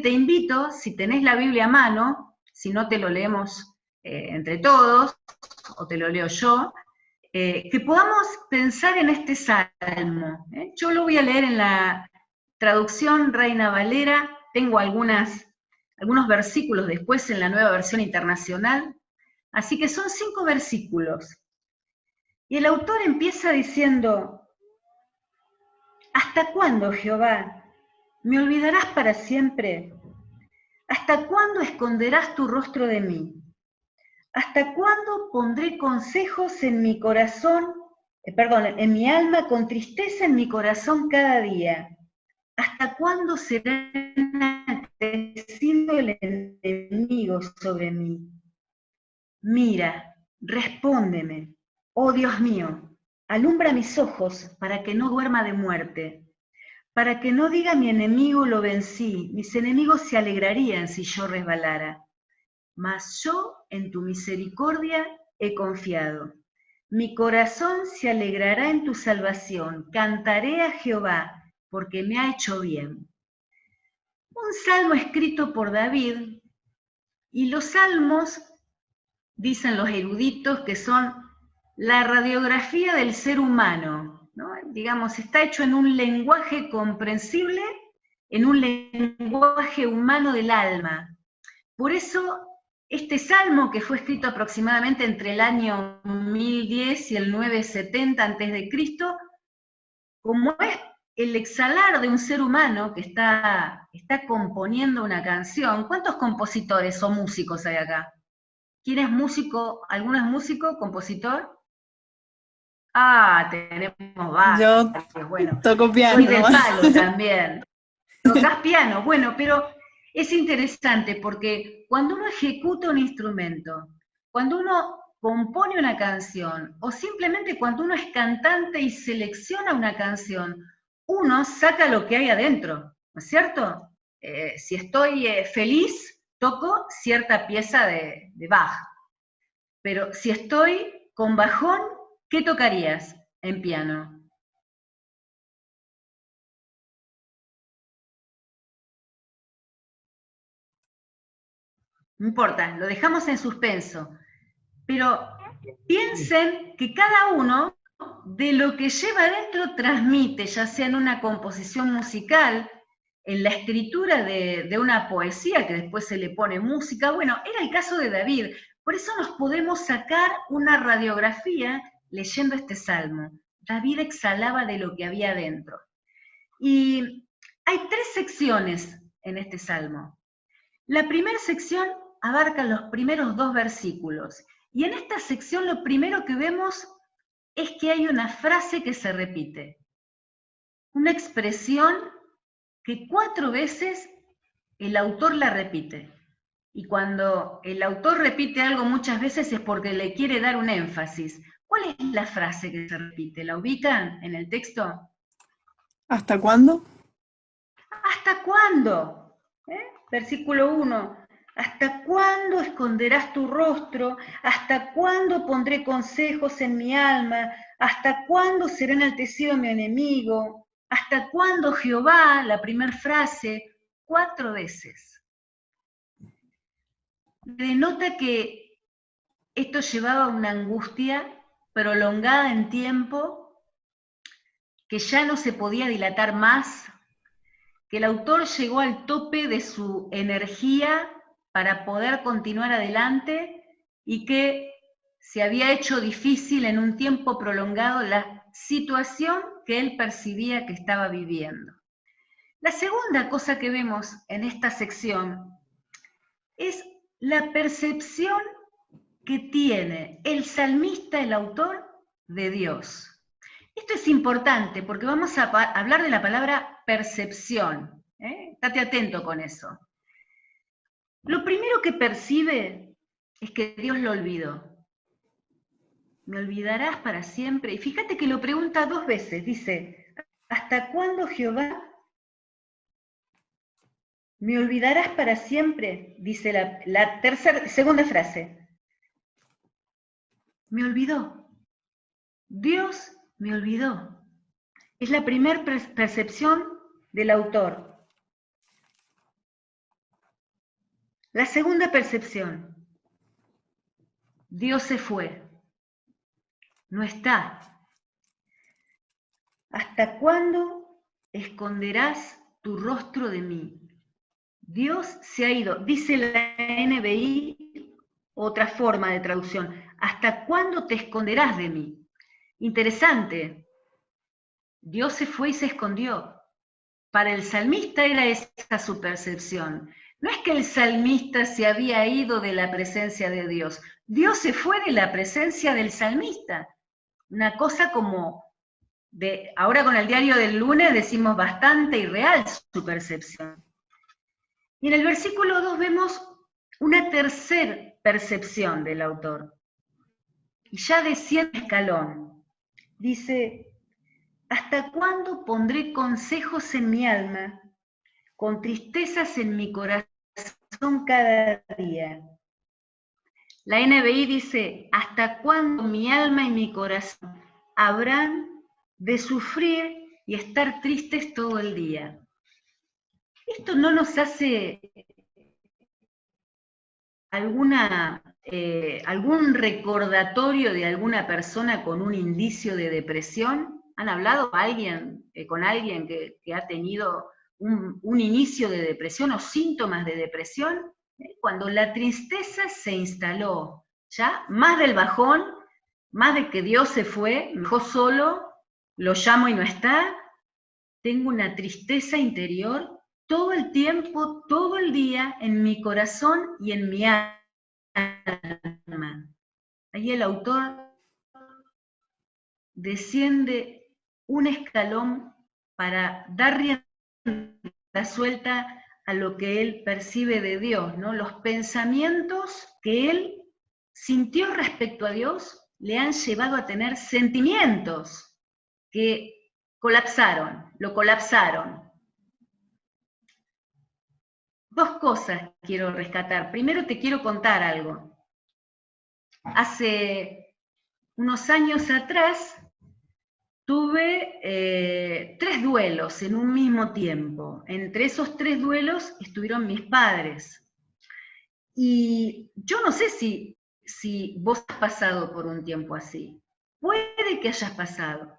te invito, si tenés la Biblia a mano, si no te lo leemos entre todos, o te lo leo yo, que podamos pensar en este salmo. Yo lo voy a leer en la traducción Reina Valera, tengo algunos versículos después en la nueva versión internacional, así que son 5 versículos. Y el autor empieza diciendo: ¿hasta cuándo, Jehová, me olvidarás para siempre? ¿Hasta cuándo esconderás tu rostro de mí? ¿Hasta cuándo pondré consejos en mi corazón, en mi alma, con tristeza en mi corazón cada día? ¿Hasta cuándo será enaltecido el enemigo sobre mí? Mira, respóndeme, oh Dios mío, alumbra mis ojos para que no duerma de muerte, para que no diga mi enemigo lo vencí, mis enemigos se alegrarían si yo resbalara. Mas yo en tu misericordia he confiado. Mi corazón se alegrará en tu salvación, cantaré a Jehová, porque me ha hecho bien. Un salmo escrito por David, y los salmos, dicen los eruditos, que son la radiografía del ser humano, ¿no? Digamos, está hecho en un lenguaje comprensible, en un lenguaje humano del alma. Por eso, este salmo, que fue escrito aproximadamente entre el año 1010 y el 970 a.C., como es el exhalar de un ser humano que está componiendo una canción. ¿Cuántos compositores o músicos hay acá? ¿Quién es músico? ¿Alguno es músico, compositor? Ah, tenemos Yo varios, bueno. toco Soy piano del nomás. palo también. ¿Tocás piano? Bueno, pero es interesante porque cuando uno ejecuta un instrumento, cuando uno compone una canción, o simplemente cuando uno es cantante y selecciona una canción, uno saca lo que hay adentro, ¿no es cierto? Si estoy feliz, toco cierta pieza de Bach, pero si estoy con bajón, ¿qué tocarías en piano? No importa, lo dejamos en suspenso. Pero piensen que cada uno de lo que lleva adentro transmite, ya sea en una composición musical, en la escritura de una poesía que después se le pone música. Bueno, era el caso de David. Por eso nos podemos sacar una radiografía leyendo este salmo. David exhalaba de lo que había adentro. Y hay 3 secciones en este salmo. La primera sección abarca los primeros 2 versículos. Y en esta sección lo primero que vemos es que hay una frase que se repite. Una expresión que 4 veces el autor la repite. Y cuando el autor repite algo muchas veces es porque le quiere dar un énfasis. ¿Cuál es la frase que se repite? ¿La ubican en el texto? ¿Hasta cuándo? ¿Hasta cuándo? Versículo 1. ¿Hasta cuándo esconderás tu rostro? ¿Hasta cuándo pondré consejos en mi alma? ¿Hasta cuándo será enaltecido mi enemigo? ¿Hasta cuándo, Jehová? La primera frase, 4 veces. Denota que esto llevaba una angustia prolongada en tiempo, que ya no se podía dilatar más, que el autor llegó al tope de su energía para poder continuar adelante y que se había hecho difícil en un tiempo prolongado la situación que él percibía que estaba viviendo. La segunda cosa que vemos en esta sección es la percepción que tiene el salmista, el autor, de Dios. Esto es importante porque vamos a hablar de la palabra percepción. Estate atento con eso. Lo primero que percibe es que Dios lo olvidó. ¿Me olvidarás para siempre? Y fíjate que lo pregunta 2 veces. Dice, ¿hasta cuándo, Jehová? ¿Me olvidarás para siempre? Dice la segunda frase. Me olvidó. Dios me olvidó. Es la primera percepción del autor. La segunda percepción. Dios se fue. No está. ¿Hasta cuándo esconderás tu rostro de mí? Dios se ha ido. Dice la NBI, otra forma de traducción. ¿Hasta cuándo te esconderás de mí? Interesante. Dios se fue y se escondió. Para el salmista era esa su percepción. No es que el salmista se había ido de la presencia de Dios. Dios se fue de la presencia del salmista. Una cosa como ahora con el diario del lunes decimos bastante irreal su percepción. Y en el versículo 2 vemos una tercera percepción del autor. Y ya desciende escalón. Dice, ¿hasta cuándo pondré consejos en mi alma, con tristezas en mi corazón cada día? La NBI dice, ¿hasta cuándo mi alma y mi corazón habrán de sufrir y estar tristes todo el día? Esto no nos hace algún recordatorio de alguna persona con un indicio de depresión. ¿Han hablado con alguien que ha tenido un inicio de depresión o síntomas de depresión? Cuando la tristeza se instaló, ya más del bajón, más de que Dios se fue, me dejó solo, lo llamo y no está, tengo una tristeza interior todo el tiempo, todo el día, en mi corazón y en mi alma. Ahí el autor desciende un escalón para dar rienda suelta a lo que él percibe de Dios, ¿no? Los pensamientos que él sintió respecto a Dios le han llevado a tener sentimientos que lo colapsaron. Dos cosas quiero rescatar. Primero te quiero contar algo. Hace unos años atrás tuve 3 duelos en un mismo tiempo. Entre esos 3 duelos estuvieron mis padres. Y yo no sé si vos has pasado por un tiempo así. Puede que hayas pasado.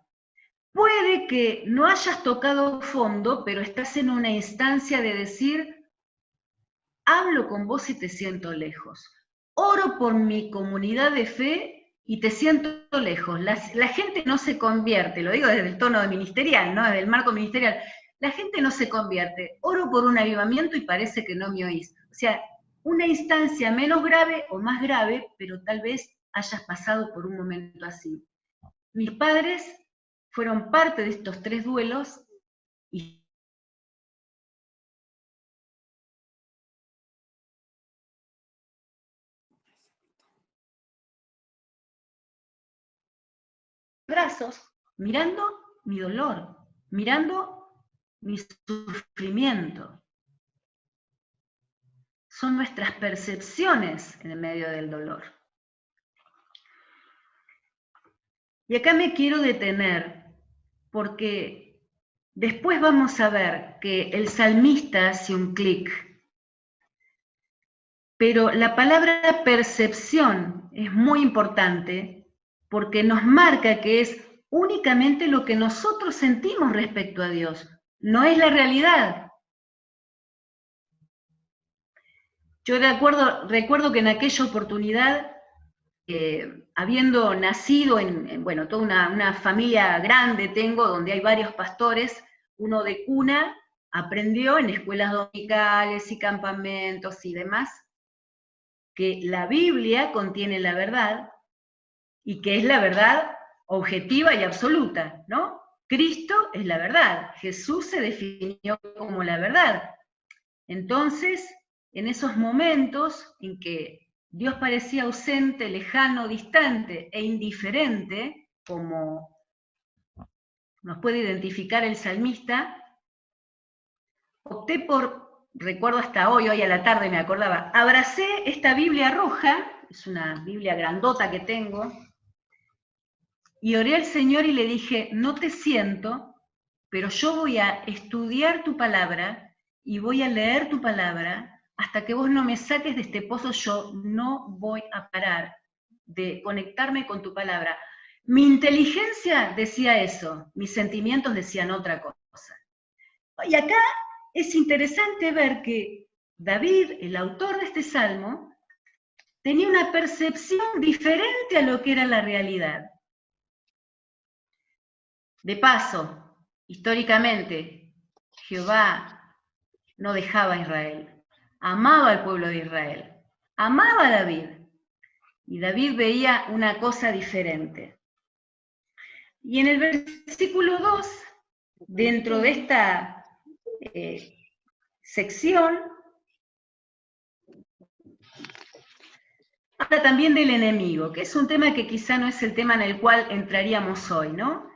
Puede que no hayas tocado fondo, pero estás en una instancia de decir, hablo con vos y te siento lejos. Oro por mi comunidad de fe y te siento lejos. La gente no se convierte, lo digo desde el tono ministerial, ¿no? Desde el marco ministerial. La gente no se convierte. Oro por un avivamiento y parece que no me oís. O sea, una instancia menos grave o más grave, pero tal vez hayas pasado por un momento así. Mis padres fueron parte de estos 3 duelos y brazos, mirando mi dolor, mirando mi sufrimiento. Son nuestras percepciones en el medio del dolor. Y acá me quiero detener, porque después vamos a ver que el salmista hace un clic. Pero la palabra percepción es muy importante porque nos marca que es únicamente lo que nosotros sentimos respecto a Dios, no es la realidad. Yo recuerdo que en aquella oportunidad, habiendo nacido en toda una familia grande tengo, donde hay varios pastores, uno de cuna aprendió en escuelas dominicales y campamentos y demás, que la Biblia contiene la verdad, y que es la verdad objetiva y absoluta, ¿no? Cristo es la verdad, Jesús se definió como la verdad. Entonces, en esos momentos en que Dios parecía ausente, lejano, distante e indiferente, como nos puede identificar el salmista, opté por, recuerdo hasta hoy a la tarde me acordaba, abracé esta Biblia roja, es una Biblia grandota que tengo, y oré al Señor y le dije, no te siento, pero yo voy a estudiar tu palabra y voy a leer tu palabra hasta que vos no me saques de este pozo, yo no voy a parar de conectarme con tu palabra. Mi inteligencia decía eso, mis sentimientos decían otra cosa. Y acá es interesante ver que David, el autor de este salmo, tenía una percepción diferente a lo que era la realidad. De paso, históricamente, Jehová no dejaba a Israel, amaba al pueblo de Israel, amaba a David, y David veía una cosa diferente. Y en el versículo 2, dentro de esta sección, habla también del enemigo, que es un tema que quizá no es el tema en el cual entraríamos hoy, ¿no?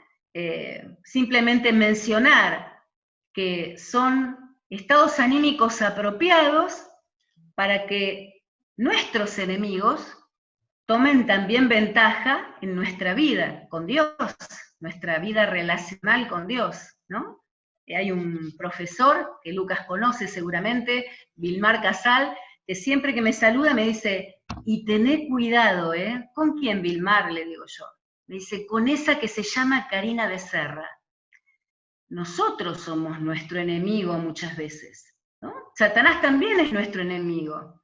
Simplemente mencionar que son estados anímicos apropiados para que nuestros enemigos tomen también ventaja en nuestra vida con Dios, nuestra vida relacional con Dios, ¿no? Hay un profesor que Lucas conoce seguramente, Vilmar Casal, que siempre que me saluda me dice, y tené cuidado, ¿eh? ¿Con quién, Vilmar? Le digo yo. Me dice, con esa que se llama Karina Becerra. Nosotros somos nuestro enemigo muchas veces, ¿no? Satanás también es nuestro enemigo.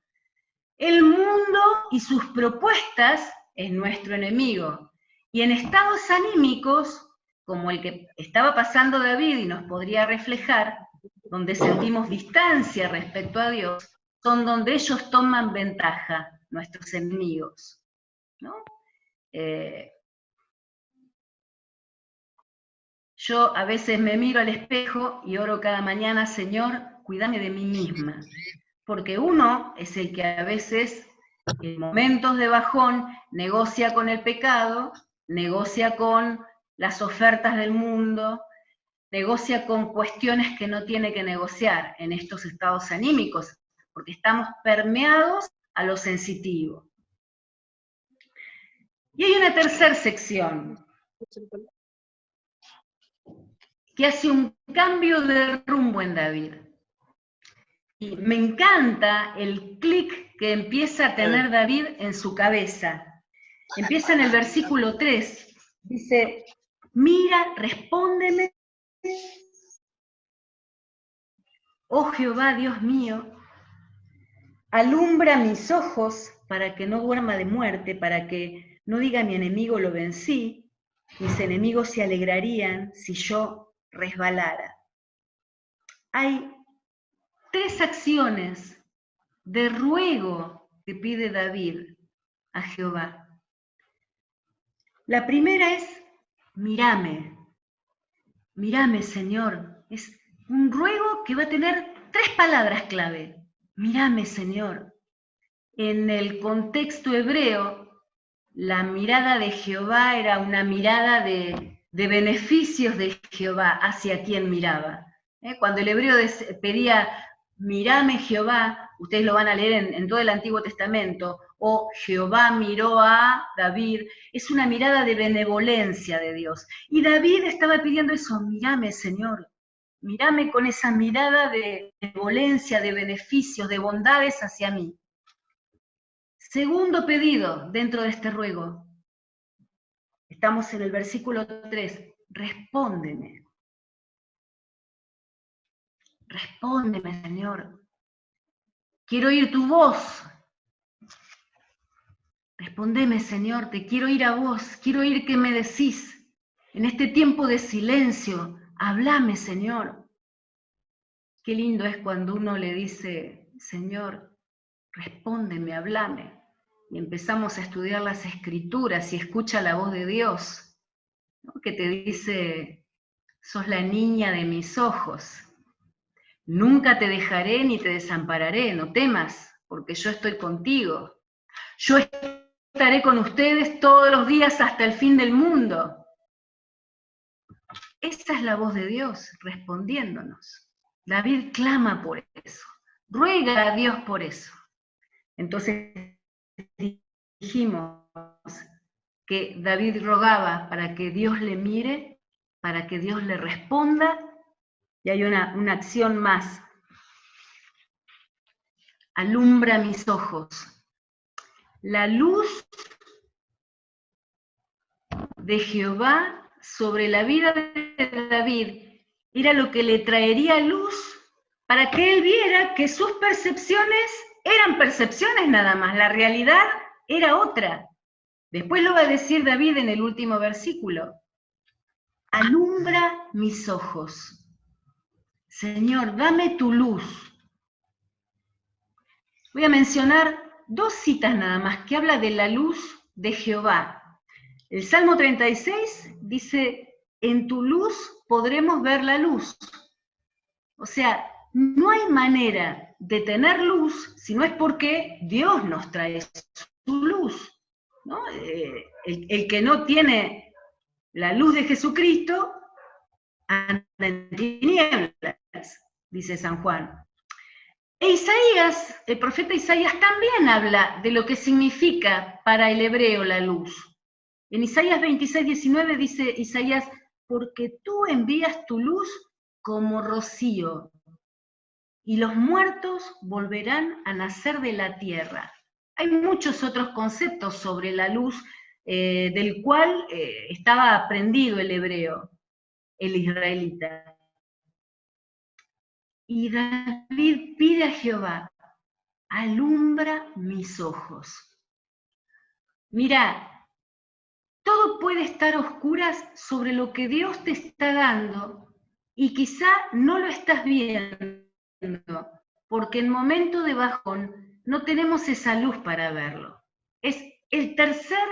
El mundo y sus propuestas es nuestro enemigo. Y en estados anímicos, como el que estaba pasando David y nos podría reflejar, donde sentimos distancia respecto a Dios, son donde ellos toman ventaja, nuestros enemigos, ¿no? Yo a veces me miro al espejo y oro cada mañana, Señor, cuídame de mí misma, porque uno es el que a veces, en momentos de bajón, negocia con el pecado, negocia con las ofertas del mundo, negocia con cuestiones que no tiene que negociar en estos estados anímicos, porque estamos permeados a lo sensitivo. Y hay una tercera sección, que hace un cambio de rumbo en David. Y me encanta el clic que empieza a tener David en su cabeza. Empieza en el versículo 3. Dice, mira, respóndeme, oh Jehová, Dios mío, alumbra mis ojos para que no duerma de muerte, para que no diga mi enemigo lo vencí, mis enemigos se alegrarían si yo resbalara. Hay 3 acciones de ruego que pide David a Jehová. La primera es, mírame, mírame, Señor. Es un ruego que va a tener 3 palabras clave. Mírame, Señor. En el contexto hebreo, la mirada de Jehová era una mirada de beneficios de Jehová hacia quien miraba. Cuando el hebreo pedía, mírame Jehová, ustedes lo van a leer en todo el Antiguo Testamento, o Jehová miró a David, es una mirada de benevolencia de Dios. Y David estaba pidiendo eso, mírame Señor, mírame con esa mirada de benevolencia, de beneficios, de bondades hacia mí. Segundo pedido dentro de este ruego, estamos en el versículo 3, respóndeme. Respóndeme, Señor. Quiero oír tu voz. Respóndeme, Señor, te quiero oír a vos, quiero oír qué me decís. En este tiempo de silencio, háblame, Señor. Qué lindo es cuando uno le dice, Señor, respóndeme, háblame. Y empezamos a estudiar las Escrituras y escucha la voz de Dios, ¿no? Que te dice, sos la niña de mis ojos. Nunca te dejaré ni te desampararé, no temas, porque yo estoy contigo. Yo estaré con ustedes todos los días hasta el fin del mundo. Esa es la voz de Dios respondiéndonos. David clama por eso, ruega a Dios por eso. Entonces dijimos que David rogaba para que Dios le mire, para que Dios le responda, y hay una acción más. alumbra mis ojos. La luz de Jehová sobre la vida de David era lo que le traería luz para que él viera que sus percepciones eran percepciones nada más, la realidad era otra. Después lo va a decir David en el último versículo. Alumbra mis ojos. Señor, dame tu luz. Voy a mencionar 2 citas nada más que habla de la luz de Jehová. El Salmo 36 dice, en tu luz podremos ver la luz. O sea, no hay manera de tener luz si no es porque Dios nos trae su luz, ¿no? El que no tiene la luz de Jesucristo anda en tinieblas, dice San Juan. E Isaías, el profeta Isaías también habla de lo que significa para el hebreo la luz. En Isaías 26, 19 dice Isaías, porque tú envías tu luz como rocío, y los muertos volverán a nacer de la tierra. Hay muchos otros conceptos sobre la luz del cual estaba aprendido el hebreo, el israelita. Y David pide a Jehová, alumbra mis ojos. Mira, todo puede estar a oscuras sobre lo que Dios te está dando y quizá no lo estás viendo, porque en momento de bajón no tenemos esa luz para verlo. Es el tercer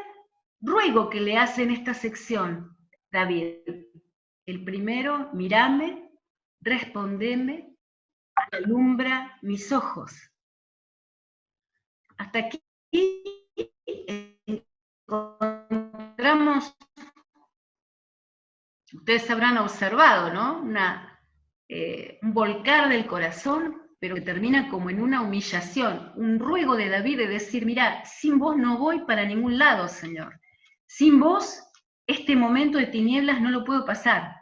ruego que le hace en esta sección David. El primero, mírame, respondeme, alumbra mis ojos. Hasta aquí encontramos, ustedes habrán observado, ¿no? Un volcar del corazón, pero que termina como en una humillación, un ruego de David de decir, mira, sin vos no voy para ningún lado, Señor. Sin vos, este momento de tinieblas no lo puedo pasar.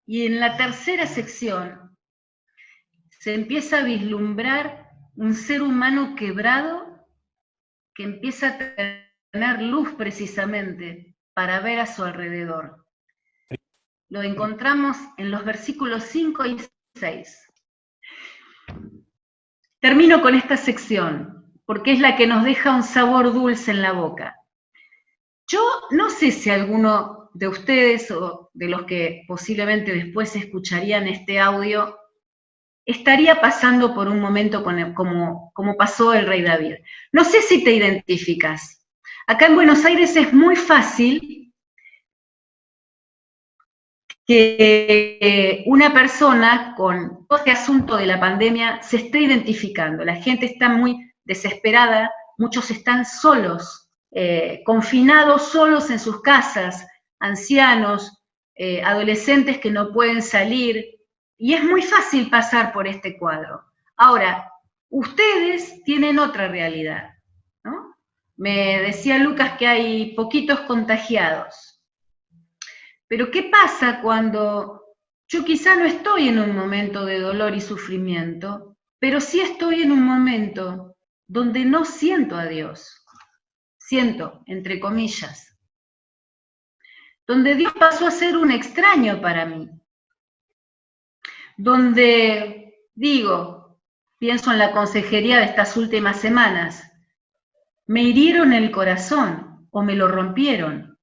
Y en la tercera sección se empieza a vislumbrar un ser humano quebrado que empieza a tener luz precisamente para ver a su alrededor. Lo encontramos en los versículos 5 y 6. Termino con esta sección, porque es la que nos deja un sabor dulce en la boca. Yo no sé si alguno de ustedes o de los que posiblemente después escucharían este audio estaría pasando por un momento como pasó el rey David. No sé si te identificas. Acá en Buenos Aires es muy fácil que una persona con todo este asunto de la pandemia se esté identificando. La gente está muy desesperada, muchos están solos, confinados solos en sus casas, ancianos, adolescentes que no pueden salir, y es muy fácil pasar por este cuadro. Ahora, ustedes tienen otra realidad, ¿no? Me decía Lucas que hay poquitos contagiados. Pero ¿qué pasa cuando yo quizá no estoy en un momento de dolor y sufrimiento, pero sí estoy en un momento donde no siento a Dios? Siento, entre comillas. Donde Dios pasó a ser un extraño para mí. Donde, pienso en la consejería de estas últimas semanas, me hirieron el corazón o me lo rompieron,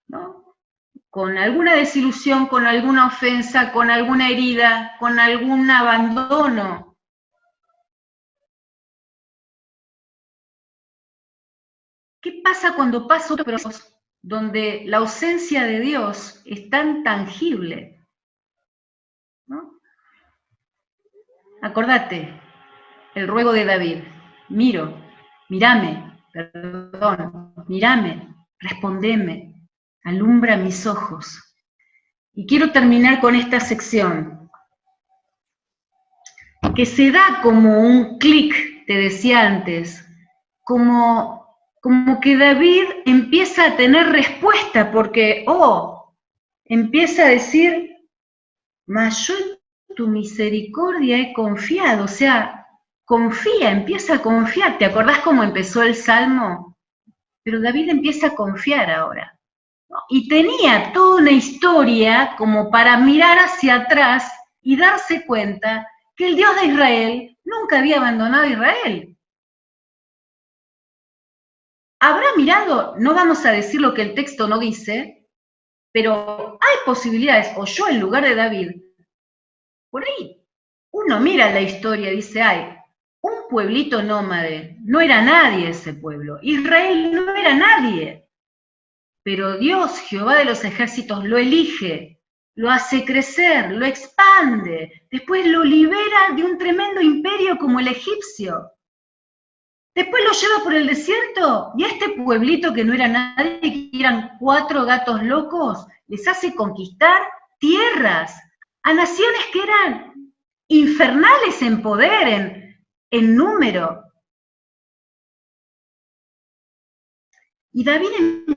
¿no? Con alguna desilusión, con alguna ofensa, con alguna herida, con algún abandono. ¿Qué pasa cuando paso otro proceso donde la ausencia de Dios es tan tangible? ¿No? Acordate, el ruego de David, mírame, perdón, mírame, respondeme, alumbra mis ojos. Y quiero terminar con esta sección, que se da como un clic, te decía antes, como que David empieza a tener respuesta, porque, empieza a decir, mas yo en tu misericordia he confiado, o sea, confía, empieza a confiar. ¿Te acordás cómo empezó el Salmo? Pero David empieza a confiar ahora, ¿no? Y tenía toda una historia como para mirar hacia atrás y darse cuenta que el Dios de Israel nunca había abandonado a Israel. Habrá mirado, no vamos a decir lo que el texto no dice, pero hay posibilidades, o yo en lugar de David, por ahí uno mira la historia y dice, ay, un pueblito nómade, no era nadie ese pueblo, Israel no era nadie, pero Dios, Jehová de los ejércitos, lo elige, lo hace crecer, lo expande, después lo libera de un tremendo imperio como el egipcio. Después lo lleva por el desierto y a este pueblito que no era nadie, que eran 4 gatos locos, les hace conquistar tierras a naciones que eran infernales en poder, en número. Y David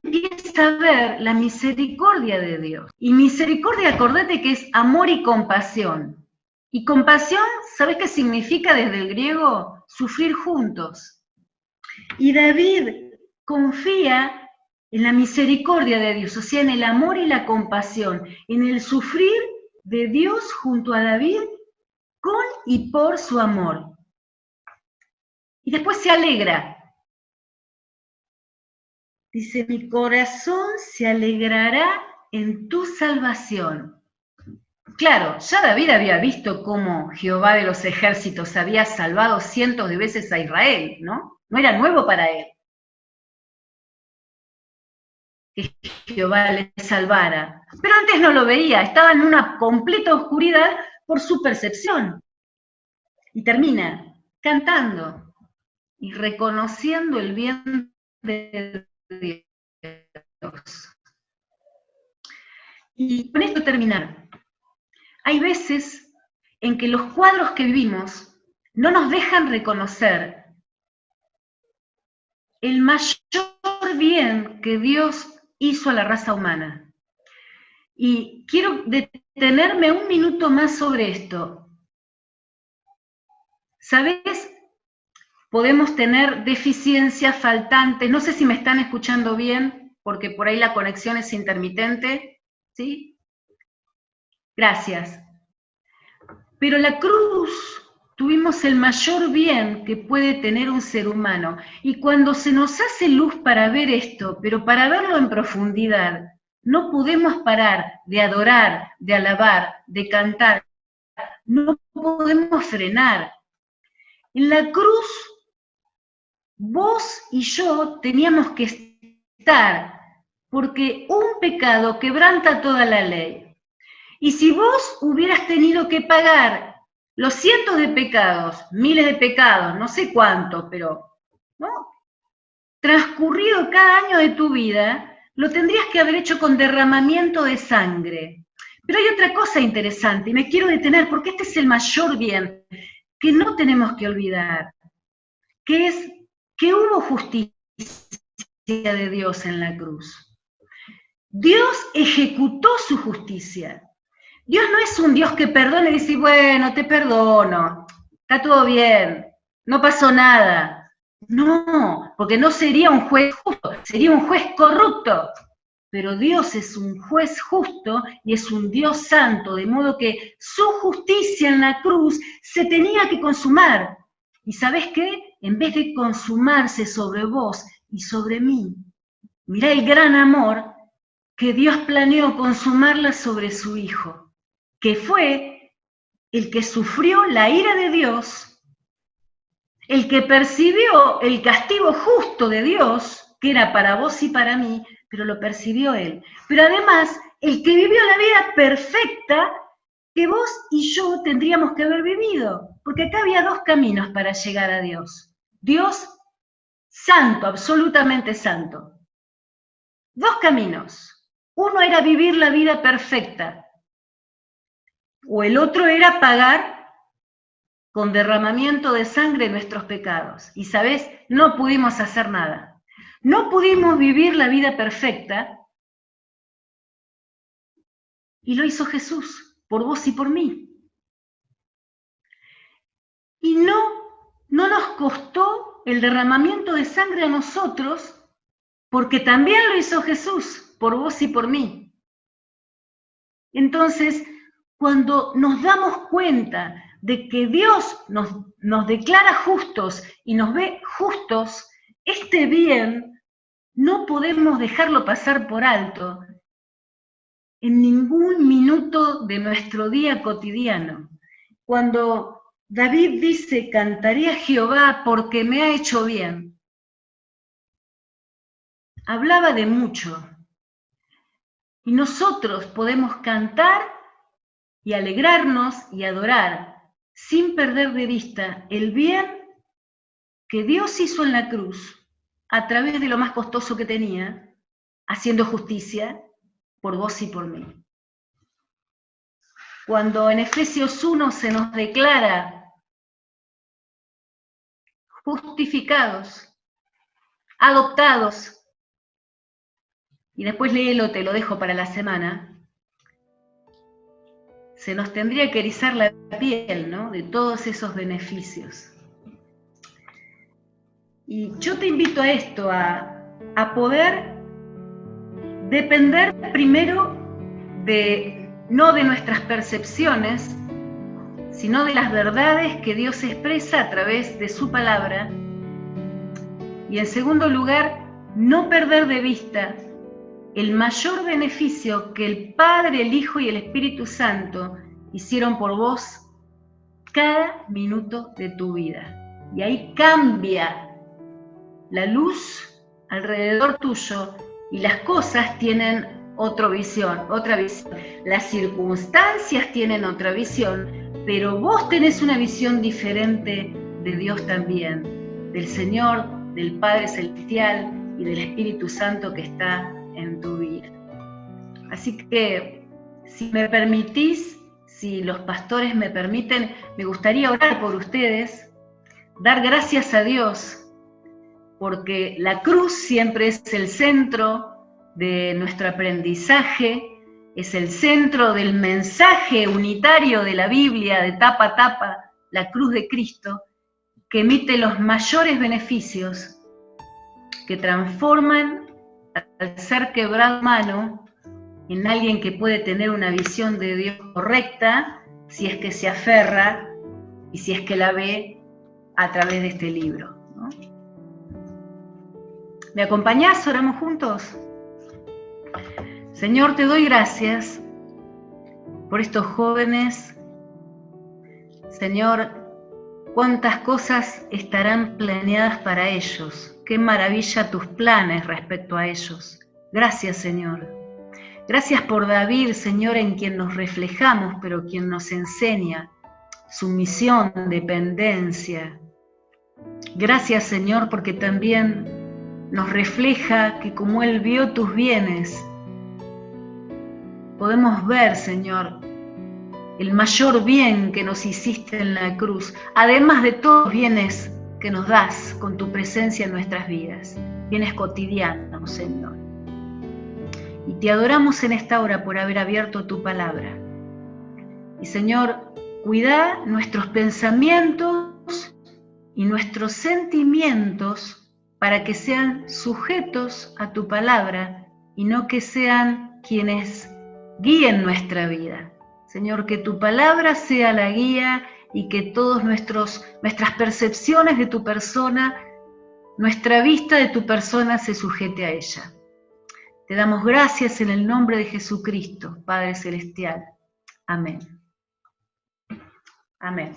empieza a ver la misericordia de Dios. Y misericordia, acordate que es amor y compasión. Y compasión, ¿sabes qué significa desde el griego? Sufrir juntos. Y David confía en la misericordia de Dios, o sea, en el amor y la compasión, en el sufrir de Dios junto a David con y por su amor. Y después se alegra. Dice, mi corazón se alegrará en tu salvación. Claro, ya David había visto cómo Jehová de los ejércitos había salvado cientos de veces a Israel, ¿no? No era nuevo para él que Jehová le salvara. Pero antes no lo veía, estaba en una completa oscuridad por su percepción. Y termina cantando y reconociendo el bien de Dios. Y con esto terminar. Hay veces en que los cuadros que vivimos no nos dejan reconocer el mayor bien que Dios hizo a la raza humana. Y quiero detenerme un minuto más sobre esto. ¿Sabés? Podemos tener deficiencias faltantes, no sé si me están escuchando bien, porque por ahí la conexión es intermitente, ¿sí? Gracias. Pero la cruz tuvimos el mayor bien que puede tener un ser humano. Y cuando se nos hace luz para ver esto, pero para verlo en profundidad, no podemos parar de adorar, de alabar, de cantar. No podemos frenar. En la cruz, vos y yo teníamos que estar, porque un pecado quebranta toda la ley. Y si vos hubieras tenido que pagar los cientos de pecados, miles de pecados, no sé cuántos, pero, ¿no? Transcurrido cada año de tu vida, lo tendrías que haber hecho con derramamiento de sangre. Pero hay otra cosa interesante, y me quiero detener, porque este es el mayor bien que no tenemos que olvidar, que es que hubo justicia de Dios en la cruz. Dios ejecutó su justicia. Dios no es un Dios que perdona y dice, bueno, te perdono, está todo bien, no pasó nada. No, porque no sería un juez justo, sería un juez corrupto. Pero Dios es un juez justo y es un Dios santo, de modo que su justicia en la cruz se tenía que consumar. ¿Y sabes qué? En vez de consumarse sobre vos y sobre mí, mirá el gran amor que Dios planeó consumarla sobre su Hijo, que fue el que sufrió la ira de Dios, el que percibió el castigo justo de Dios, que era para vos y para mí, pero lo percibió Él. Pero además, el que vivió la vida perfecta que vos y yo tendríamos que haber vivido, porque acá había 2 caminos para llegar a Dios. Dios santo, absolutamente santo. 2 caminos. Uno era vivir la vida perfecta, o el otro era pagar con derramamiento de sangre nuestros pecados. Y sabés, no pudimos hacer nada. No pudimos vivir la vida perfecta y lo hizo Jesús, por vos y por mí. Y no costó el derramamiento de sangre a nosotros, porque también lo hizo Jesús, por vos y por mí. Entonces, cuando nos damos cuenta de que Dios nos declara justos y nos ve justos, este bien no podemos dejarlo pasar por alto en ningún minuto de nuestro día cotidiano. Cuando David dice, cantaré a Jehová porque me ha hecho bien, hablaba de mucho. Y nosotros podemos cantar y alegrarnos y adorar sin perder de vista el bien que Dios hizo en la cruz a través de lo más costoso que tenía, haciendo justicia por vos y por mí. Cuando en Efesios 1 se nos declara justificados, adoptados, y después léelo, te lo dejo para la semana, se nos tendría que erizar la piel, ¿no?, de todos esos beneficios. Y yo te invito a esto, a poder depender primero no de nuestras percepciones, sino de las verdades que Dios expresa a través de su palabra. Y en segundo lugar, no perder de vista el mayor beneficio que el Padre, el Hijo y el Espíritu Santo hicieron por vos cada minuto de tu vida. Y ahí cambia la luz alrededor tuyo y las cosas tienen otra visión. Las circunstancias tienen otra visión, pero vos tenés una visión diferente de Dios también, del Señor, del Padre Celestial y del Espíritu Santo que está en tu vida. Así que, si me permitís, si los pastores me permiten, me gustaría orar por ustedes, dar gracias a Dios, porque la cruz siempre es el centro de nuestro aprendizaje, es el centro del mensaje unitario de la Biblia, de tapa a tapa, la cruz de Cristo, que emite los mayores beneficios, que transforman al ser quebrado mano en alguien que puede tener una visión de Dios correcta, si es que se aferra y si es que la ve a través de este libro, ¿no? ¿Me acompañás? ¿Oramos juntos? Señor, te doy gracias por estos jóvenes. Señor, cuántas cosas estarán planeadas para ellos. Qué maravilla tus planes respecto a ellos. Gracias, Señor. Gracias por David, Señor, en quien nos reflejamos, pero quien nos enseña sumisión, dependencia. Gracias, Señor, porque también nos refleja que como Él vio tus bienes, podemos ver, Señor, el mayor bien que nos hiciste en la cruz, además de todos los bienes que nos das con tu presencia en nuestras vidas, bienes cotidianos, Señor. Y te adoramos en esta hora por haber abierto tu palabra. Y, Señor, cuida nuestros pensamientos y nuestros sentimientos para que sean sujetos a tu palabra y no que sean quienes guíen nuestra vida. Señor, que tu palabra sea la guía y que todas nuestras percepciones de tu persona, nuestra vista de tu persona se sujete a ella. Te damos gracias en el nombre de Jesucristo, Padre Celestial. Amén. Amén.